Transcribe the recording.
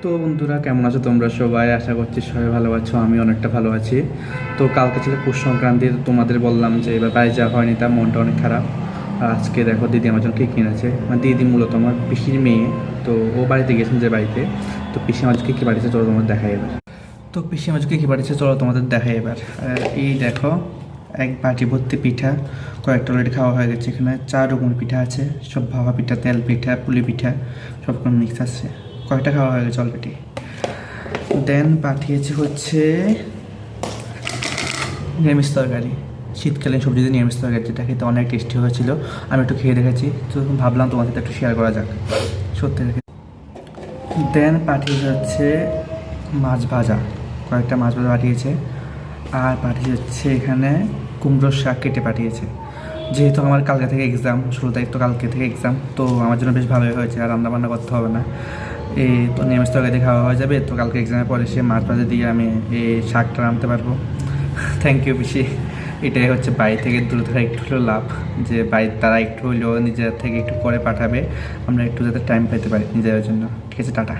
তো বন্ধুরা, কেমন আছো তোমরা সবাই? আশা করছি সবাই ভালো আছো। আমি অনেকটা ভালো আছি। তো কালকে ছিল পৌষ সংক্রান্তির, তোমাদের বললাম যে এবার বাড়ি যাওয়া হয়নি, তার মনটা অনেক খারাপ। আর আজকে দেখো দিদি আমার জন্য কী কিনেছে। মানে দিদি মূলত আমার পিসির মেয়ে। তো ও বাড়িতে গেছেন যে বাড়িতে, তো পিসি আমার কী কী বাড়িতে চলো তোমাদের দেখাই এবার। তো পিসি আমার কী কী বাড়িতে চলো তোমাদের দেখাই এবার। এই দেখো, এক বাটি ভর্তি পিঠা, কয়েকটা অলরেডি খাওয়া হয়ে গেছে। এখানে 4 রকমের পিঠা আছে, সব ভাপা পিঠা, তেল পিঠা, পুলি পিঠা, সব রকম মিক্স আছে। কয়েকটা খাওয়া হয়ে গেছে অলরেডি। দেন পাঠিয়েছে হচ্ছে নিরামিষ তরকারি, শীতকালীন সবজিতে নিরামিষ তরকারি, যেটা খেতে অনেক টেস্টি হয়েছিল। আমি একটু খেয়ে দেখেছি, তো ভাবলাম তোমার সাথে একটু শেয়ার করা যাক। সত্যি রেখে দেন পাঠিয়েছে হচ্ছে মাছ ভাজা, কয়েকটা মাছ ভাজা পাঠিয়েছে। আর পাঠিয়েছে হচ্ছে এখানে কুমড়োর শাক কেটে পাঠিয়েছে। যেহেতু আমার কালকে থেকে এক্সাম, 16 তারিখ তো কালকে থেকে এক্সাম, তো আমার জন্য বেশ ভালোই হয়েছে, আর রান্নাবান্না করতে হবে না। এই তো নিরামিষ তরকারি খাওয়া হয়ে যাবে। তো কালকে এক্সামের পরে সে মাছ ভাজা দিয়ে আমি এই শাকটা রাঁধতে পারবো। থ্যাংক ইউ পিসি। এটাই হচ্ছে বাড়ি থেকে দূরে থাকা একটু হলেও লাভ, যে বাড়ির তারা একটু হলেও নিজের থেকে একটু করে পাঠাবে, আমরা একটু যাতে টাইম পেতে পারি নিজেদের জন্য। ঠিক আছে, টাটা।